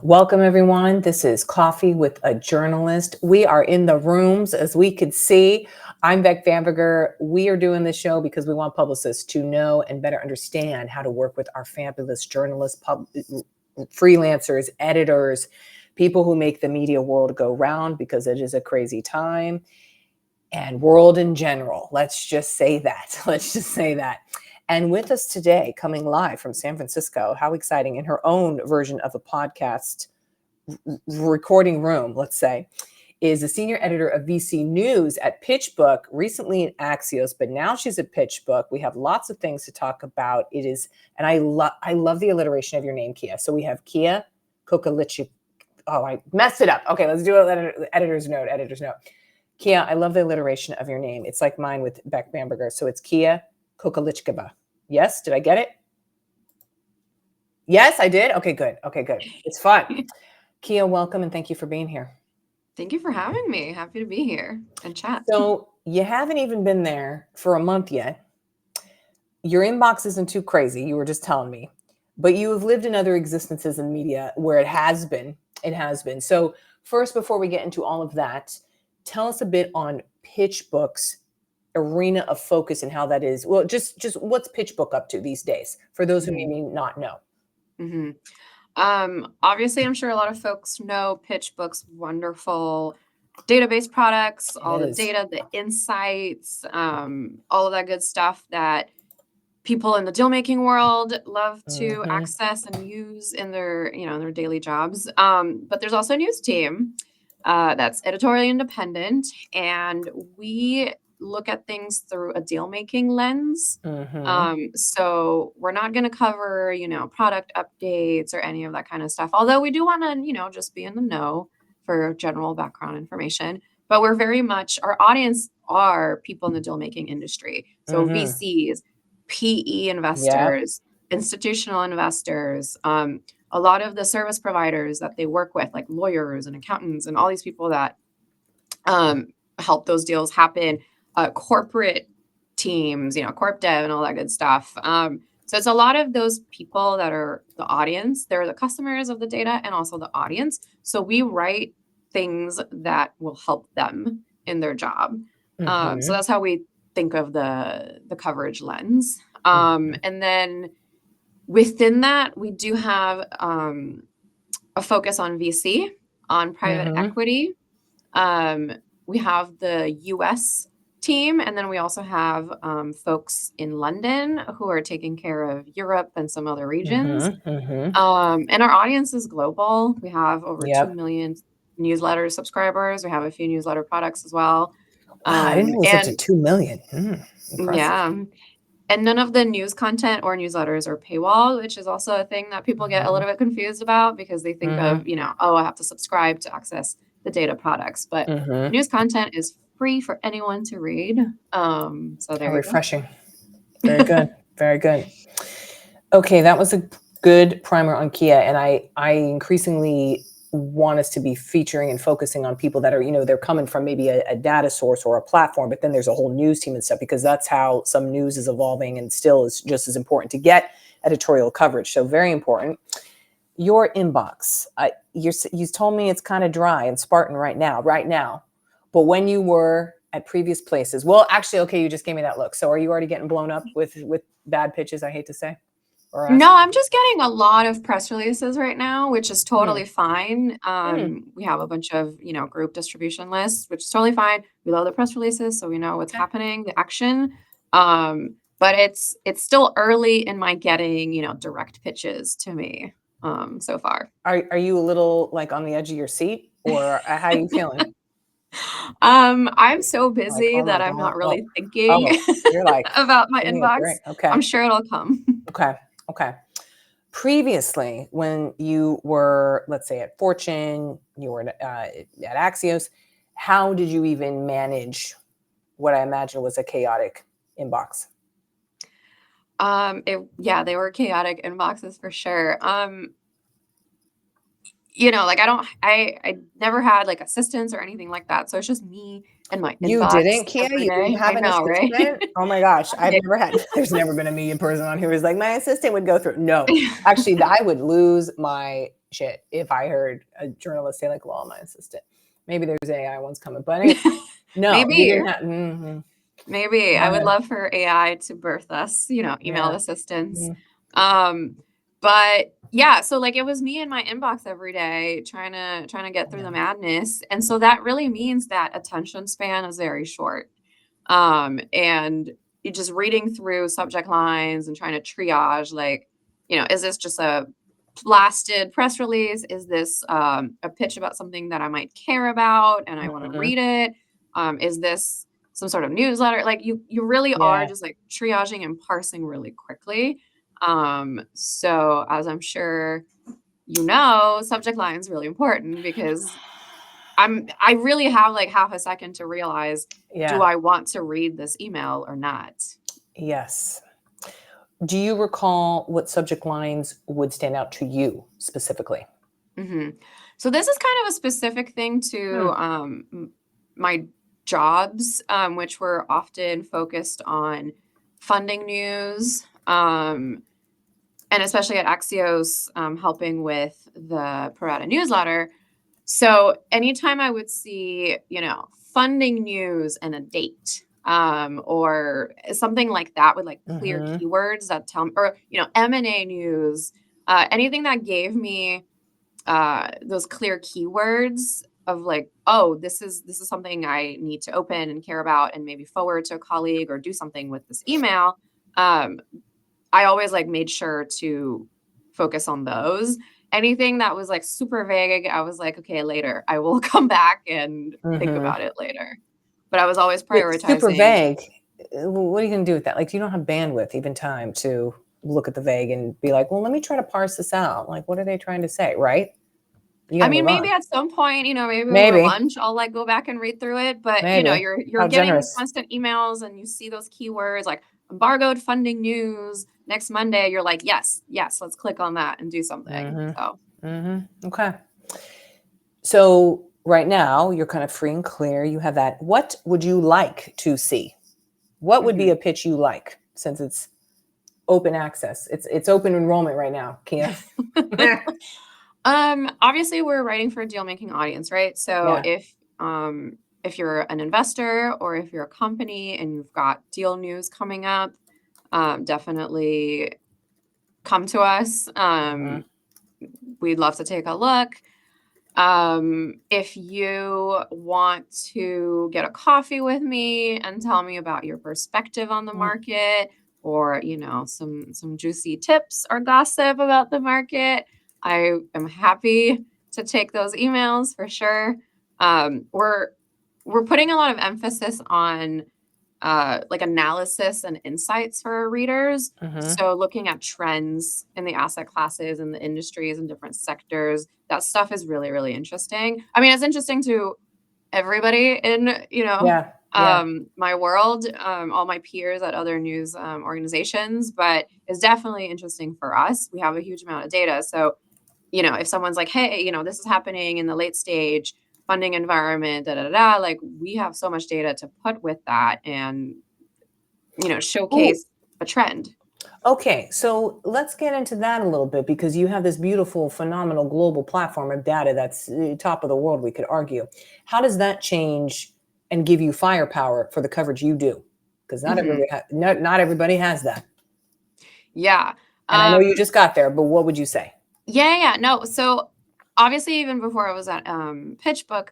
Welcome, everyone. This is Coffee with a Journalist. We are in the rooms, as we could see. I'm Beck Bamberger. We are doing this show because we want publicists to know and better understand how to work with our fabulous journalists, freelancers, editors, people who make the media world go round, because it is a crazy time, and world in general. Let's just say that. Let's just say that. And with us today, coming live from San Francisco, how exciting, in her own version of a podcast recording room, let's say, is the senior editor of VC News at PitchBook, recently in Axios, but now she's at PitchBook. We have lots of things to talk about. It is, and I love the alliteration of your name, Kia. So we have Kia Kokalitcheva. Oh, I messed it up. Okay, let's do an editor's note. Kia, I love the alliteration of your name. It's like mine with Beck Bamberger. So it's Kia Kokalitcheva. Yes, did I get it? Yes, I did. Okay, good. It's fun. Kia, welcome, and thank you for being here. Thank you for having me. Happy to be here and chat. So you haven't even been there for a month yet. Your inbox isn't too crazy. You were just telling me, but you have lived in other existences in media where it has been. So first, before we get into all of that, tell us a bit on PitchBook's arena of focus and how that is. Well, just what's PitchBook up to these days for those who may not know? Obviously, I'm sure a lot of folks know PitchBook's wonderful database products, all the data, the insights, all of that good stuff that people in the deal making world love to access and use in their, in their daily jobs. But there's also a news team that's editorially independent, and we look at things through a deal making lens. So we're not going to cover, product updates or any of that kind of stuff. Although we do want to, just be in the know for general background information. But we're very much, our audience are people in the deal making industry. So VCs, PE investors, institutional investors, a lot of the service providers that they work with, like lawyers and accountants and all these people that help those deals happen. Corporate teams, corp dev and all that good stuff. So it's a lot of those people that are the audience. They're the customers of the data and also the audience. So we write things that will help them in their job. So that's how we think of the coverage lens. And then within that, we do have a focus on VC, on private equity. We have the US team, and then we also have folks in London who are taking care of Europe and some other regions. And our audience is global. We have over 2 million newsletter subscribers. We have a few newsletter products as well. I didn't know it was up to 2 million. Yeah. And none of the news content or newsletters are paywall, which is also a thing that people get a little bit confused about because they think of, I have to subscribe to access the data products. But news content is free for anyone to read. So there refreshing. Very good. Very good. Okay, that was a good primer on Kia, and I increasingly want us to be featuring and focusing on people that are, they're coming from maybe a data source or a platform, but then there's a whole news team and stuff, because that's how some news is evolving and still is just as important to get editorial coverage. So very important. Your inbox, you told me it's kind of dry and Spartan right now. But when you were at previous places, well, actually, okay, you just gave me that look. So are you already getting blown up with bad pitches, I hate to say? No, I'm just getting a lot of press releases right now, which is totally fine. We have a bunch of, group distribution lists, which is totally fine. We love the press releases, so we know what's happening, the action. But it's still early in my getting, direct pitches to me so far. Are you a little like on the edge of your seat, or how are you feeling? I'm so busy that I'm not really thinking you're like, about my inbox. Okay. I'm sure it'll come. Okay. Previously, when you were, let's say, at Fortune, you were at Axios, how did you even manage what I imagine was a chaotic inbox? They were chaotic inboxes for sure. I never had like assistants or anything like that. So it's just me and my inbox. You didn't, Kia? You didn't have an assistant? Right? Oh my gosh. There's never been a media person on here who's like, my assistant would go through. No, actually, I would lose my shit if I heard a journalist say like, well, my assistant, maybe there's AI ones coming, but anyway, no, Maybe. you didn't have, mm-hmm. Maybe I would love for AI to birth us, email assistants. But yeah, so like it was me in my inbox every day trying to get through the madness. And so that really means that attention span is very short. And you're just reading through subject lines and trying to triage, like, is this just a blasted press release? Is this a pitch about something that I might care about and I want to read it? Is this some sort of newsletter? Like you really are just like triaging and parsing really quickly. So as I'm sure subject line is really important because I really have like half a second to realize, do I want to read this email or not? Yes. Do you recall what subject lines would stand out to you specifically? Mm-hmm. So this is kind of a specific thing to my jobs, which were often focused on funding news, and especially at Axios, helping with the Parada newsletter. So anytime I would see, funding news and a date, or something like that with like clear keywords that tell me, or, M&A news, anything that gave me those clear keywords of like, oh, this is something I need to open and care about and maybe forward to a colleague or do something with this email. I always like made sure to focus on those. Anything that was like super vague, I was like, okay, later. I will come back and think about it later. But I was always prioritizing. It's super vague. What are you going to do with that? Like, you don't have bandwidth, even time to look at the vague and be like, well, let me try to parse this out. Like, what are they trying to say? Right. I mean, maybe at some point, maybe over lunch, I'll like go back and read through it. But you're getting constant emails and you see those keywords like embargoed funding news next Monday. You're like, yes, let's click on that and do something. Okay. So right now you're kind of free and clear. You have that. What would you like to see? What would be a pitch you like, since it's open access? It's open enrollment right now, Kia. Obviously we're writing for a deal making audience, right? So if you're an investor or if you're a company and you've got deal news coming up, definitely come to us. We'd love to take a look. If you want to get a coffee with me and tell me about your perspective on the market, or, some juicy tips or gossip about the market, I am happy to take those emails for sure. We're putting a lot of emphasis on like analysis and insights for our readers. So looking at trends in the asset classes and the industries and different sectors, that stuff is really, really interesting. I mean, it's interesting to everybody in, my world, all my peers at other news organizations, but it's definitely interesting for us. We have a huge amount of data. So, if someone's like, hey, this is happening in the late stage funding environment, like we have so much data to put with that and, showcase a trend. Okay, so let's get into that a little bit, because you have this beautiful, phenomenal global platform of data that's top of the world, we could argue. How does that change and give you firepower for the coverage you do? Because not everybody has that. Yeah. And I know you just got there, but what would you say? Yeah. No. So obviously, even before I was at PitchBook,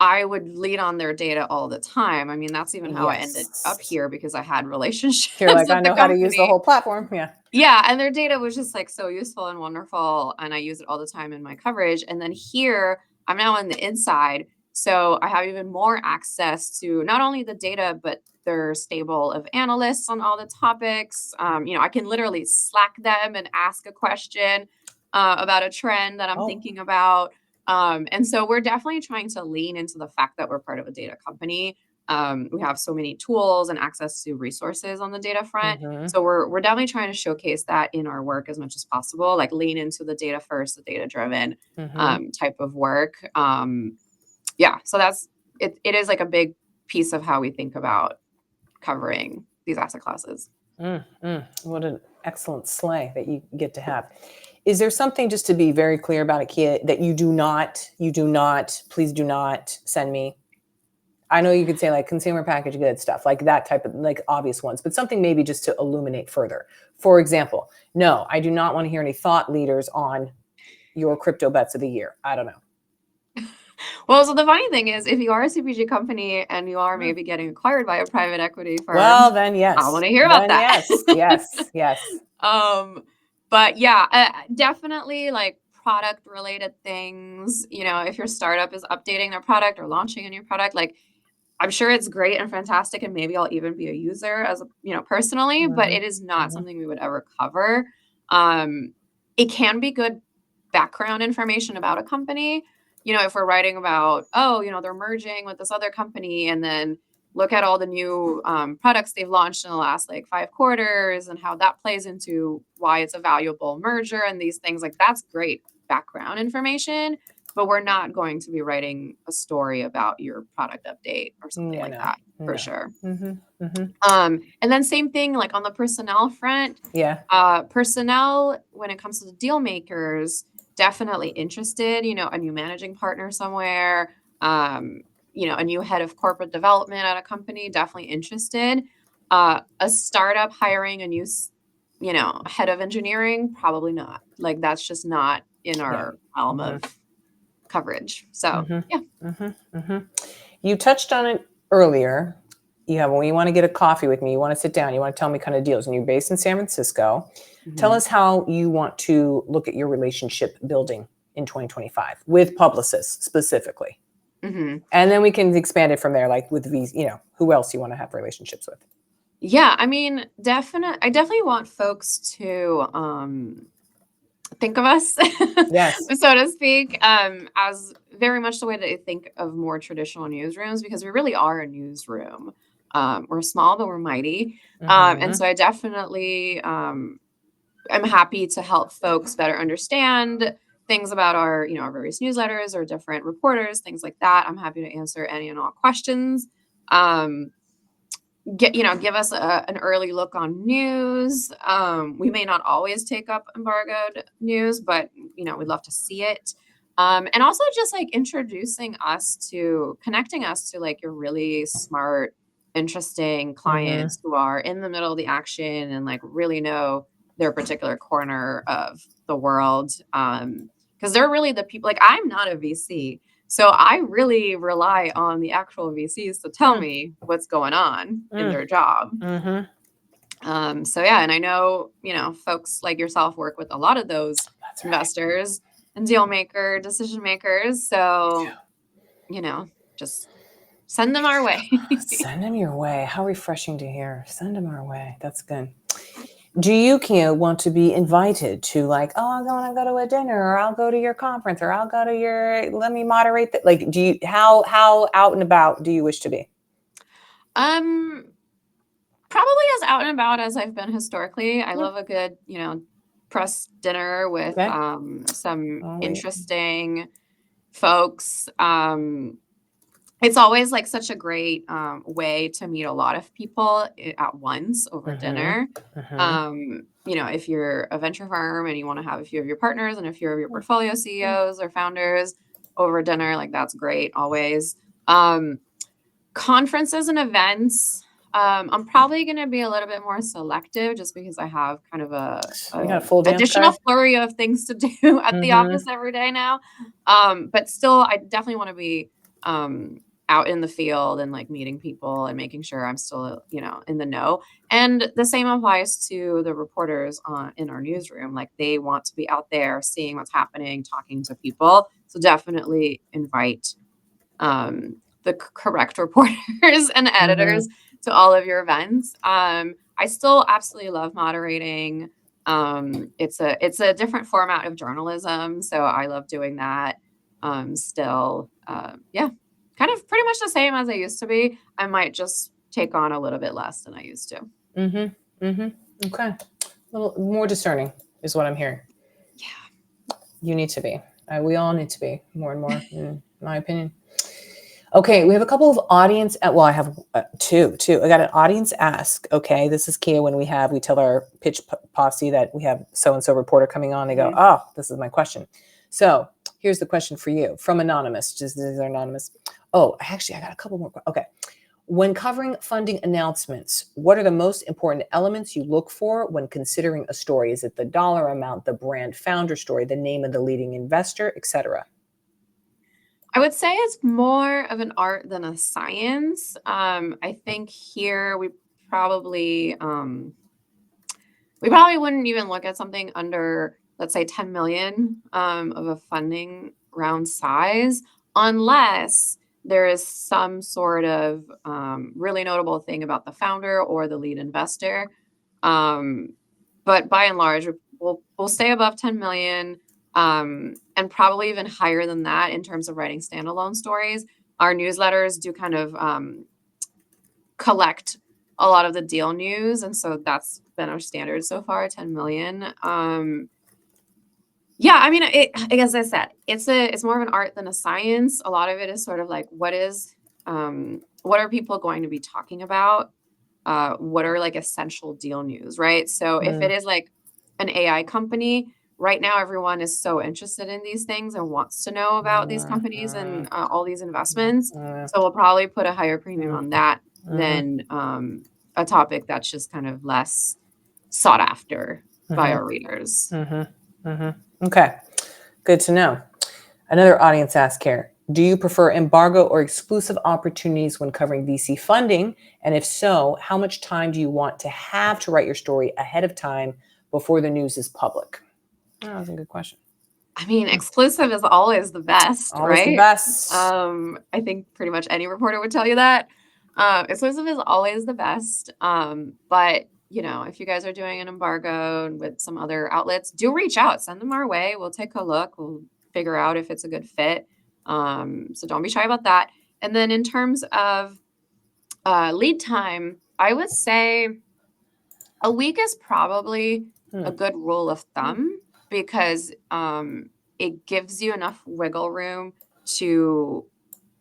I would lean on their data all the time. I mean, that's even how I ended up here, because I had relationships. You're like, I know how to use the whole platform. Yeah. Yeah. And their data was just like so useful and wonderful. And I use it all the time in my coverage. And then here, I'm now on the inside. So I have even more access to not only the data, but their stable of analysts on all the topics. I can literally Slack them and ask a question about a trend that I'm thinking about. And so we're definitely trying to lean into the fact that we're part of a data company. We have so many tools and access to resources on the data front. So we're definitely trying to showcase that in our work as much as possible, like lean into the data first, the data driven type of work. So that's it. It is like a big piece of how we think about covering these asset classes. What an excellent sleigh that you get to have. is there something, just to be very clear about it, Kia, that you do not, please do not send me? I know you could say like consumer packaged goods stuff, like that type of, like obvious ones, but something maybe just to illuminate further. For example, no, I do not want to hear any thought leaders on your crypto bets of the year. I don't know. Well, so the funny thing is, if you are a CPG company and you are maybe getting acquired by a private equity firm, well, then yes, I want to hear about that. Yes. But yeah, definitely like product related things. You know, if your startup is updating their product or launching a new product, like I'm sure it's great and fantastic, and maybe I'll even be a user as a, personally, but it is not something we would ever cover. It can be good background information about a company. If we're writing about, they're merging with this other company, and then look at all the new products they've launched in the last like 5 quarters and how that plays into why it's a valuable merger and these things, like that's great background information. But we're not going to be writing a story about your product update or something like that, for sure. And then same thing, like on the personnel front. Personnel, when it comes to the deal makers, definitely interested. A new managing partner somewhere, a new head of corporate development at a company, definitely interested. A startup hiring a new, head of engineering, probably not. Like that's just not in our realm of coverage. So You touched on it earlier. When you want to get a coffee with me, you want to sit down, you want to tell me kind of deals, and you're based in San Francisco. Tell us how you want to look at your relationship building in 2025 with publicists specifically. And then we can expand it from there, like with these, who else you want to have relationships with. Yeah, I mean, I definitely want folks to think of us, so to speak, as very much the way that they think of more traditional newsrooms, because we really are a newsroom. We're small, but we're mighty. And so I definitely am happy to help folks better understand things about our, our various newsletters or different reporters, things like that. I'm happy to answer any and all questions. Give us an early look on news. We may not always take up embargoed news, but we'd love to see it. And also just like connecting us to like your really smart, interesting clients who are in the middle of the action and like really know their particular corner of the world. Because they're really the people, like I'm not a VC. So I really rely on the actual VCs to tell me what's going on in their job. So yeah, and I know, folks like yourself work with a lot of those investors and decision makers. So, just send them our way. Send them your way. How refreshing to hear. Send them our way. That's good. Do you, Kia, want to be invited to like, I want to go to a dinner, or I'll go to your conference, or I'll go to let me moderate that? Like, how out and about do you wish to be? Probably as out and about as I've been historically. I love a good, press dinner with some interesting folks. It's always like such a great way to meet a lot of people at once over dinner. If you're a venture firm and you want to have a few of your partners and a few of your portfolio CEOs or founders over dinner, like that's great always. Conferences and events, I'm probably going to be a little bit more selective just because I have kind of a additional flurry of things to do at the office every day now. But still, I definitely want to be out in the field and like meeting people and making sure I'm still, in the know. And the same applies to the reporters in our newsroom. Like they want to be out there seeing what's happening, talking to people. So definitely invite the correct reporters and editors to all of your events. I still absolutely love moderating. It's a different format of journalism. So I love doing that. Still, kind of pretty much the same as I used to be. I might just take on a little bit less than I used to. Okay. A little more discerning is what I'm hearing. Yeah. You need to be. We all need to be more and more, in my opinion. Okay, we have a couple of audience. Well, I have two. I got an audience ask. Okay, this is Kia. When we tell our pitch posse that we have so and so reporter coming on. They go, "Oh, this is my question." So here's the question for you from anonymous. These are anonymous. Oh, actually, I got a couple more. Okay, when covering funding announcements, what are the most important elements you look for when considering a story? Is it the dollar amount, the brand founder story, the name of the leading investor, etc.? I would say it's more of an art than a science. I think here we probably wouldn't even look at something under, let's say, 10 million of a funding round size, unless there is some sort of really notable thing about the founder or the lead investor. But by and large, we'll stay above 10 million. And probably even higher than that in terms of writing standalone stories. Our newsletters do kind of collect a lot of the deal news, and so that's been our standard so far, 10 million. Yeah, I mean, as I said, it's more of an art than a science. A lot of it is sort of like what are people going to be talking about? What are like essential deal news, right? So if it is like an AI company, right now everyone is so interested in these things and wants to know about these companies and all these investments. So we'll probably put a higher premium on that than a topic that's just kind of less sought after by our readers. Okay, good to know. Another audience ask here. Do you prefer embargo or exclusive opportunities when covering VC funding? And if so, how much time do you want to have to write your story ahead of time before the news is public? Oh, that's a good question. I mean, exclusive is always the best, Always right? the best. I think pretty much any reporter would tell you that. Exclusive is always the best. But if you guys are doing an embargo with some other outlets, do reach out, send them our way. We'll take a look. We'll figure out if it's a good fit. So don't be shy about that. And then in terms of lead time, I would say a week is probably a good rule of thumb because it gives you enough wiggle room to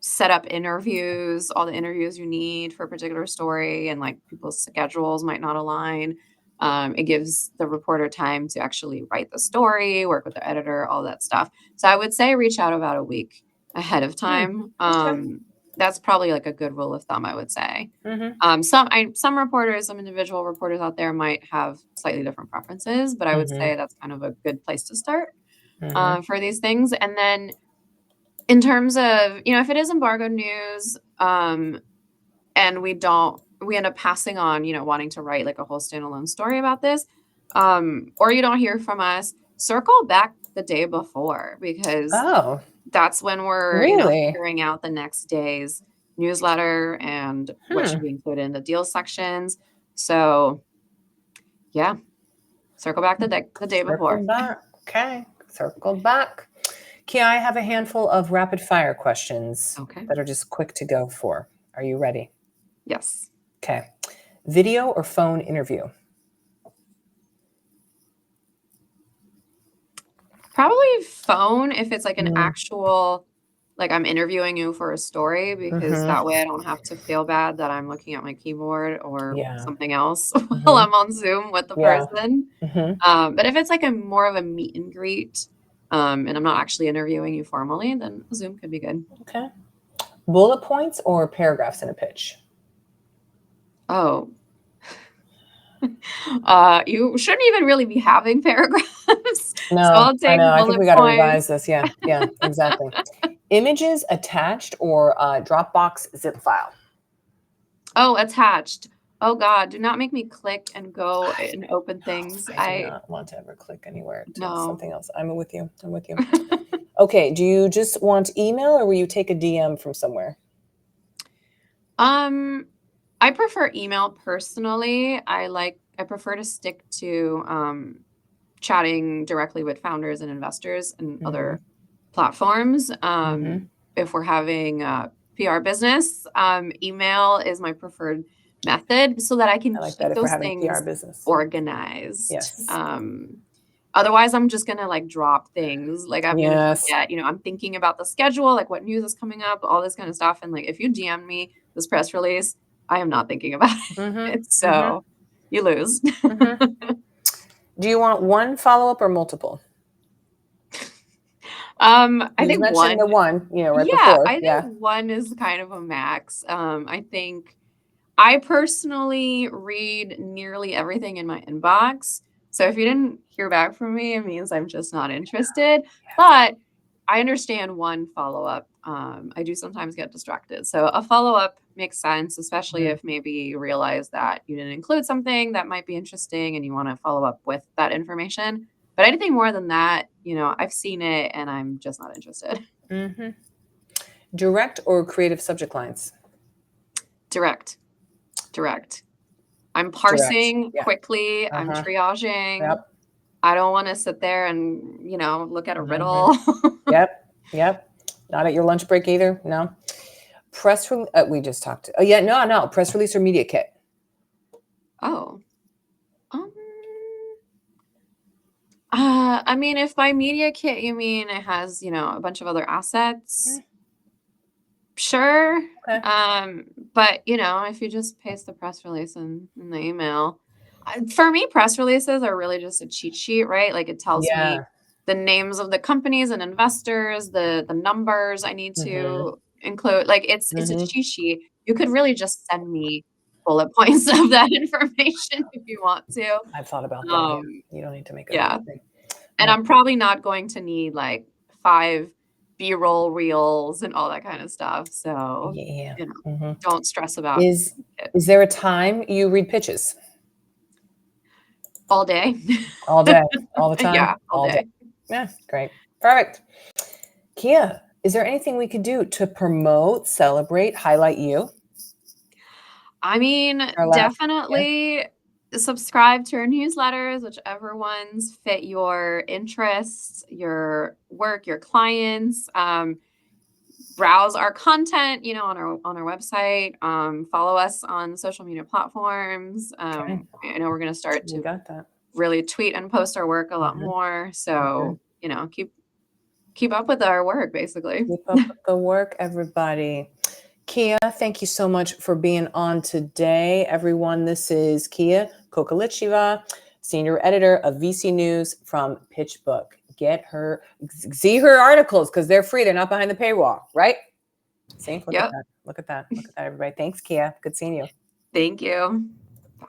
set up interviews, all the interviews you need for a particular story, and like people's schedules might not align. It gives the reporter time to actually write the story, work with the editor, all that stuff. So I would say reach out about a week ahead of time. That's probably like a good rule of thumb, I would say. Some reporters, some individual reporters out there might have slightly different preferences, but I would say that's kind of a good place to start for these things. And then in terms of, if it is embargo news, and we end up passing on, wanting to write like a whole standalone story about this, or you don't hear from us, circle back the day before because that's when we're, figuring out the next day's newsletter and what should be included in the deal sections. So yeah, circle back the day before. Okay, circle back. Kia, I have a handful of rapid fire questions that are just quick to go for. Are you ready? Yes. Okay. Video or phone interview? Probably phone if it's like an actual, like I'm interviewing you for a story, because that way I don't have to feel bad that I'm looking at my keyboard or something else while I'm on Zoom with the person. But if it's like more of a meet and greet, and I'm not actually interviewing you formally, then Zoom could be good. Okay. Bullet points or paragraphs in a pitch? Oh. You shouldn't even really be having paragraphs. No, so I'll take I know. I think bullet we got to points. revise this. Yeah, exactly. Images attached or Dropbox zip file? Oh, attached. Oh God, do not make me click and go and open things. I do not want to ever click anywhere to something else. I'm with you. Okay, do you just want email or will you take a DM from somewhere? I prefer email personally. I prefer to stick to chatting directly with founders and investors and other platforms. If we're having PR business, email is my preferred method so that I can keep those things organized. Yes. Otherwise, I'm just gonna like drop things. Like I'm gonna forget, I'm thinking about the schedule, like what news is coming up, all this kind of stuff. And like if you DM me this press release, I am not thinking about it. So you lose. Do you want one follow-up or multiple? I You think mentioned the one, right yeah, before. I think one is kind of a max. I think I personally read nearly everything in my inbox. So if you didn't hear back from me, it means I'm just not interested. But I understand one follow-up. I do sometimes get distracted. So a follow-up makes sense, especially if maybe you realize that you didn't include something that might be interesting and you want to follow up with that information. But anything more than that, I've seen it and I'm just not interested. Direct or creative subject lines? Direct. I'm parsing quickly. I'm triaging. Yep. I don't want to sit there and, look at a riddle. Yep. Not at your lunch break either. No. We just talked. Oh yeah, no. Press release or media kit? Oh. I mean, if by media kit you mean it has, a bunch of other assets, sure. Okay. But if you just paste the press release in the email, for me, press releases are really just a cheat sheet, right? Like it tells me the names of the companies and investors, the numbers I need to include. Like it's a cheat sheet. You could really just send me bullet points of that information if you want to. I've thought about that. You don't need to make a thing. And I'm probably not going to need like 5 B-roll reels and all that kind of stuff. So don't stress about it. Is there a time you read pitches? All day. All day. All the time? Yeah, all day. Yeah, great. Perfect. Kia, is there anything we could do to promote, celebrate, highlight you? I mean, definitely subscribe to our newsletters, whichever ones fit your interests, your work, your clients. Browse our content, on our website. Follow us on social media platforms. I know we're going to start to really tweet and post our work a lot more. So, keep up with our work, basically. Keep up with the work, everybody. Kia, thank you so much for being on today. Everyone, this is Kia Kokalitcheva, Senior Editor of VC News from PitchBook. See her articles because they're free. They're not behind the paywall, right? See, look at that. Look at that, everybody. Thanks, Kia. Good seeing you. Thank you. Bye.